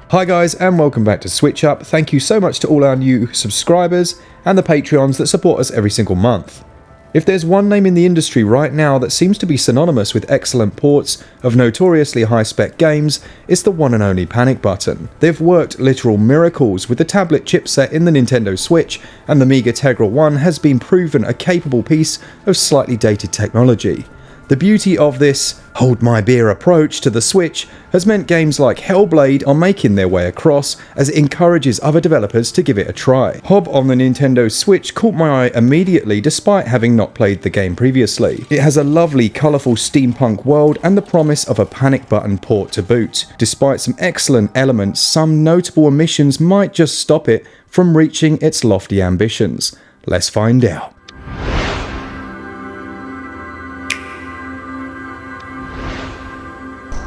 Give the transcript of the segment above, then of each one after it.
Hi guys, and welcome back to SwitchUp. Thank you so much to all our new subscribers and the Patreons that support us every single month. If there's one name in the industry right now that seems to be synonymous with excellent ports of notoriously high-spec games, it's the one and only Panic Button. They've worked literal miracles with the tablet chipset in the Nintendo Switch, and the Mega Tegra 1 has been proven a capable piece of slightly dated technology. The beauty of this hold my beer approach to the Switch has meant games like Hellblade are making their way across, as it encourages other developers to give it a try. HOB on the Nintendo Switch caught my eye immediately despite having not played the game previously. It has a lovely colourful steampunk world and the promise of a Panic Button port to boot. Despite some excellent elements, some notable omissions might just stop it from reaching its lofty ambitions. Let's find out.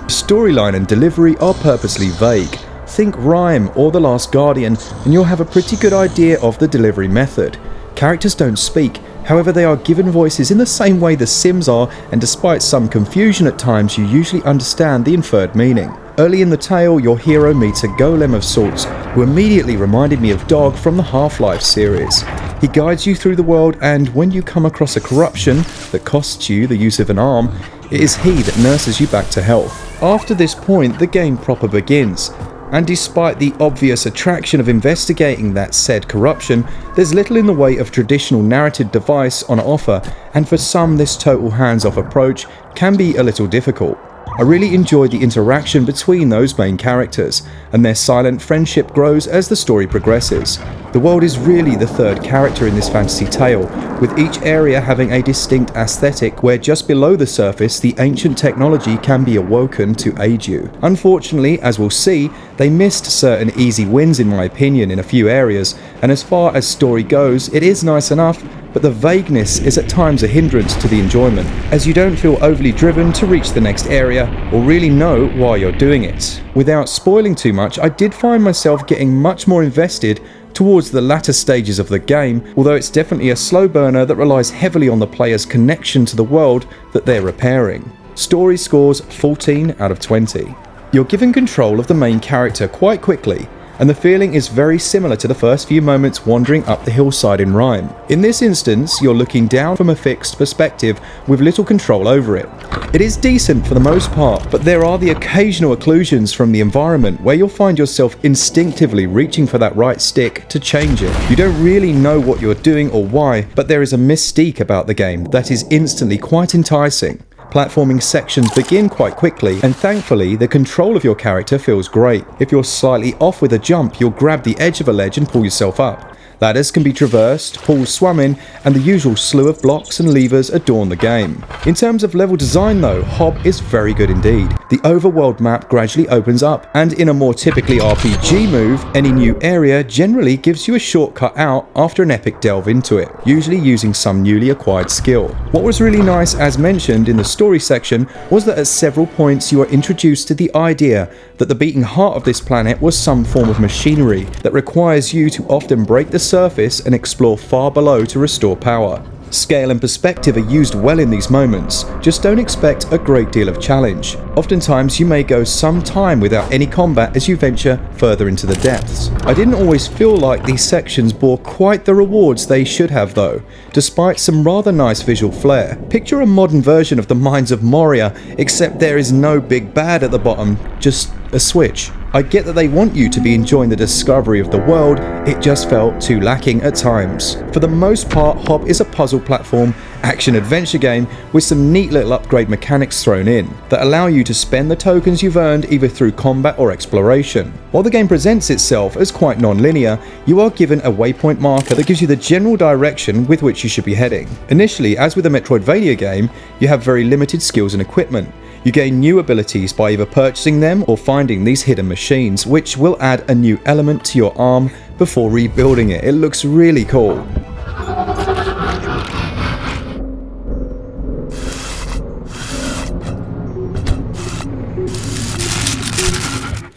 Storyline and delivery are purposely vague. Think Rhyme or The Last Guardian and you'll have a pretty good idea of the delivery method. Characters don't speak, however they are given voices in the same way the Sims are, and despite some confusion at times you usually understand the inferred meaning. Early in the tale, your hero meets a golem of sorts, who immediately reminded me of Dog from the Half-Life series. He guides you through the world, and when you come across a corruption that costs you the use of an arm, it is he that nurses you back to health. After this point, the game proper begins, and despite the obvious attraction of investigating that said corruption, there's little in the way of traditional narrative device on offer, and for some this total hands-off approach can be a little difficult. I really enjoyed the interaction between those main characters, and their silent friendship grows as the story progresses. The world is really the third character in this fantasy tale, with each area having a distinct aesthetic where just below the surface the ancient technology can be awoken to aid you. Unfortunately, as we'll see, they missed certain easy wins in my opinion in a few areas, and as far as story goes, it is nice enough, but the vagueness is at times a hindrance to the enjoyment, as you don't feel overly driven to reach the next area or really know why you're doing it. Without spoiling too much, I did find myself getting much more invested towards the latter stages of the game, although it's definitely a slow burner that relies heavily on the player's connection to the world that they're repairing. Story scores 14 out of 20. You're given control of the main character quite quickly, and the feeling is very similar to the first few moments wandering up the hillside in Rhyme. In this instance, you're looking down from a fixed perspective with little control over it. It is decent for the most part, but there are the occasional occlusions from the environment where you'll find yourself instinctively reaching for that right stick to change it. You don't really know what you're doing or why, but there is a mystique about the game that is instantly quite enticing. Platforming sections begin quite quickly, and thankfully the control of your character feels great. If you're slightly off with a jump, you'll grab the edge of a ledge and pull yourself up. Ladders can be traversed, pools swum in, and the usual slew of blocks and levers adorn the game. In terms of level design though, HOB is very good indeed. The overworld map gradually opens up, and in a more typically RPG move, any new area generally gives you a shortcut out after an epic delve into it, usually using some newly acquired skill. What was really nice, as mentioned in the story section, was that at several points you are introduced to the idea that the beating heart of this planet was some form of machinery that requires you to often break the surface and explore far below to restore power. Scale and perspective are used well in these moments, just don't expect a great deal of challenge. Oftentimes you may go some time without any combat as you venture further into the depths. I didn't always feel like these sections bore quite the rewards they should have though, despite some rather nice visual flair. Picture a modern version of the Mines of Moria, except there is no big bad at the bottom, just a switch. I get that they want you to be enjoying the discovery of the world, it just felt too lacking at times. For the most part, HOB is a puzzle platform, action-adventure game with some neat little upgrade mechanics thrown in that allow you to spend the tokens you've earned either through combat or exploration. While the game presents itself as quite non-linear, you are given a waypoint marker that gives you the general direction with which you should be heading. Initially, as with a Metroidvania game, you have very limited skills and equipment. You gain new abilities by either purchasing them or finding these hidden machines, which will add a new element to your arm before rebuilding it. It looks really cool.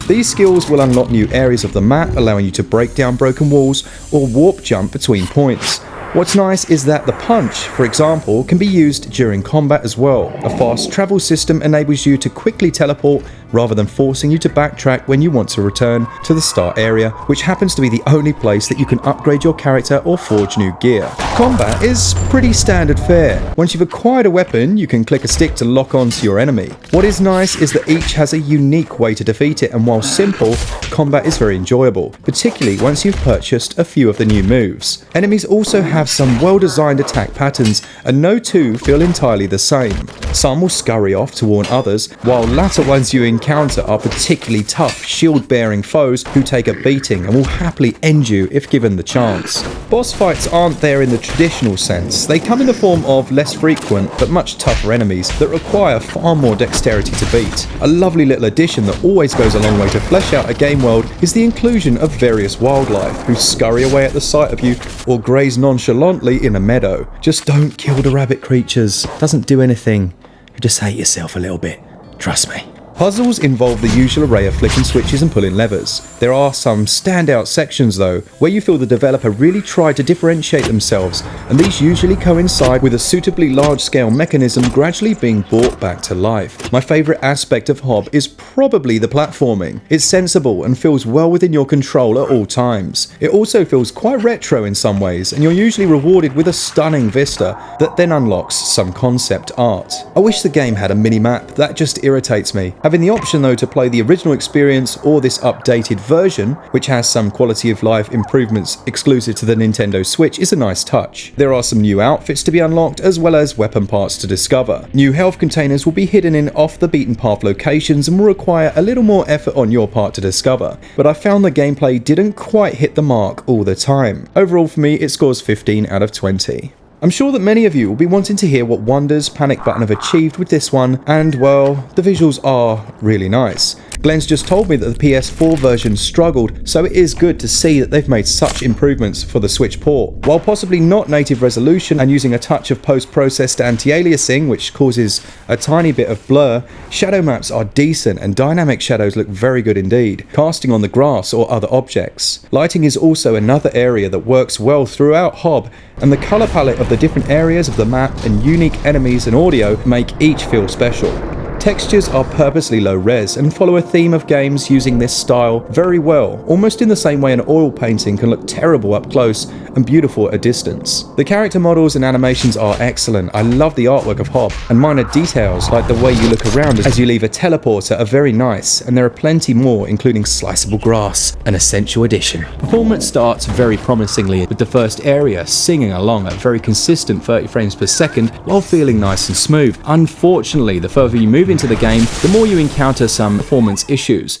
These skills will unlock new areas of the map, allowing you to break down broken walls or warp jump between points. What's nice is that the punch, for example, can be used during combat as well. A fast travel system enables you to quickly teleport rather than forcing you to backtrack when you want to return to the start area, which happens to be the only place that you can upgrade your character or forge new gear. Combat is pretty standard fare. Once you've acquired a weapon, you can click a stick to lock onto your enemy. What is nice is that each has a unique way to defeat it, and while simple, combat is very enjoyable, particularly once you've purchased a few of the new moves. Enemies also have some well-designed attack patterns, and no two feel entirely the same. Some will scurry off to warn others, while latter ones you encounter are particularly tough, shield-bearing foes who take a beating and will happily end you if given the chance. Boss fights aren't there in the traditional sense. They come in the form of less frequent but much tougher enemies that require far more dexterity to beat. A lovely little addition that always goes a long way to flesh out a game world is the inclusion of various wildlife who scurry away at the sight of you or graze nonchalantly in a meadow. Just don't kill the rabbit creatures. Doesn't do anything. You just hate yourself a little bit. Trust me. Puzzles involve the usual array of flicking switches and pulling levers. There are some standout sections though, where you feel the developer really tried to differentiate themselves, and these usually coincide with a suitably large-scale mechanism gradually being brought back to life. My favourite aspect of HOB is probably the platforming. It's sensible and feels well within your control at all times. It also feels quite retro in some ways, and you're usually rewarded with a stunning vista that then unlocks some concept art. I wish the game had a mini-map, that just irritates me. Having the option though to play the original experience or this updated version, which has some quality of life improvements exclusive to the Nintendo Switch, is a nice touch. There are some new outfits to be unlocked as well as weapon parts to discover. New health containers will be hidden in off the beaten path locations and will require a little more effort on your part to discover, but I found the gameplay didn't quite hit the mark all the time. Overall for me it scores 15 out of 20. I'm sure that many of you will be wanting to hear what wonders Panic Button have achieved with this one, and well, the visuals are really nice. Glen's just told me that the PS4 version struggled, so it is good to see that they've made such improvements for the Switch port. While possibly not native resolution and using a touch of post-processed anti-aliasing, which causes a tiny bit of blur, shadow maps are decent and dynamic shadows look very good indeed, casting on the grass or other objects. Lighting is also another area that works well throughout HOB, and the colour palette of the different areas of the map and unique enemies and audio make each feel special. Textures are purposely low res and follow a theme of games using this style very well, almost in the same way an oil painting can look terrible up close and beautiful at a distance. The character models and animations are excellent. I love the artwork of HOB, and minor details like the way you look around as you leave a teleporter are very nice, and there are plenty more including sliceable grass, an essential addition. Performance starts very promisingly with the first area singing along at a very consistent 30 frames per second while feeling nice and smooth. Unfortunately, the further you move into the game, the more you encounter some performance issues.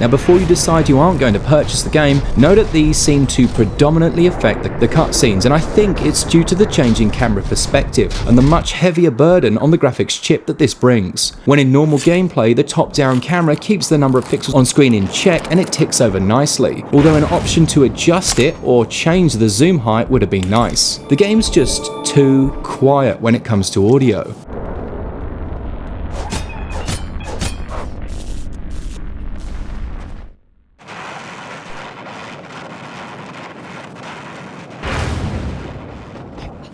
Now before you decide you aren't going to purchase the game, know that these seem to predominantly affect the cutscenes, and I think it's due to the changing camera perspective and the much heavier burden on the graphics chip that this brings. When in normal gameplay, the top-down camera keeps the number of pixels on screen in check and it ticks over nicely, although an option to adjust it or change the zoom height would have been nice. The game's just too quiet when it comes to audio.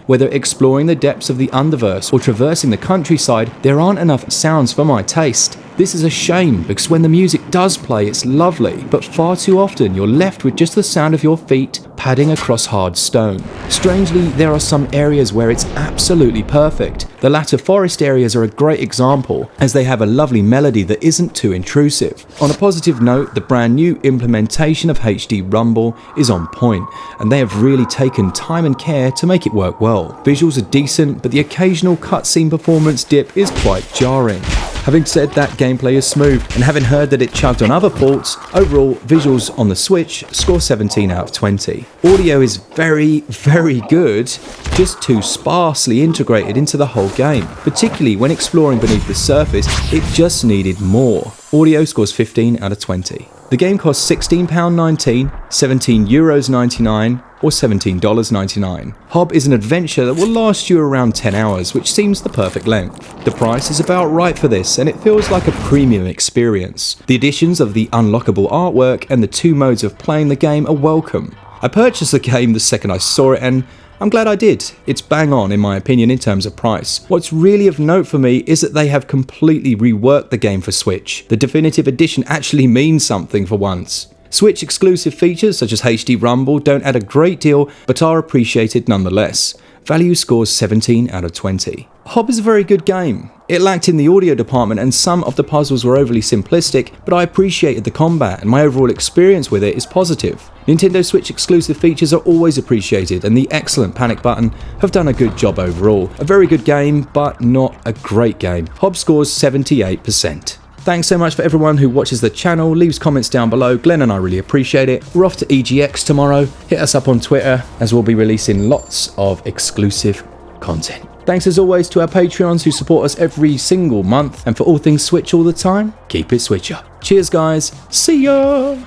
Whether exploring the depths of the Underverse or traversing the countryside, there aren't enough sounds for my taste. This is a shame, because when the music does play it's lovely, but far too often you're left with just the sound of your feet padding across hard stone. Strangely, there are some areas where it's absolutely perfect. The latter forest areas are a great example, as they have a lovely melody that isn't too intrusive. On a positive note, the brand new implementation of HD Rumble is on point, and they have really taken time and care to make it work well. Visuals are decent, but the occasional cutscene performance dip is quite jarring. Having said that, gameplay is smooth, and having heard that it chugged on other ports, overall visuals on the Switch score 17 out of 20. Audio is very, very good, just too sparsely integrated into the whole game. Particularly when exploring beneath the surface, it just needed more. Audio scores 15 out of 20. The game costs £16.19, €17.99, or $17.99. HOB is an adventure that will last you around 10 hours, which seems the perfect length. The price is about right for this, and it feels like a premium experience. The additions of the unlockable artwork and the two modes of playing the game are welcome. I purchased the game the second I saw it, and I'm glad I did. It's bang on in my opinion in terms of price. What's really of note for me is that they have completely reworked the game for Switch. The definitive edition actually means something for once. Switch exclusive features such as HD Rumble don't add a great deal, but are appreciated nonetheless. Value scores 17 out of 20. HOB is a very good game. It lacked in the audio department and some of the puzzles were overly simplistic, but I appreciated the combat and my overall experience with it is positive. Nintendo Switch exclusive features are always appreciated and the excellent panic button have done a good job overall. A very good game, but not a great game. HOB scores 78%. Thanks so much for everyone who watches the channel, leaves comments down below. Glen and I really appreciate it. We're off to EGX tomorrow. Hit us up on Twitter as we'll be releasing lots of exclusive content. Thanks as always to our Patreons who support us every single month. And for all things Switch all the time, keep it Switch up. Cheers guys. See ya!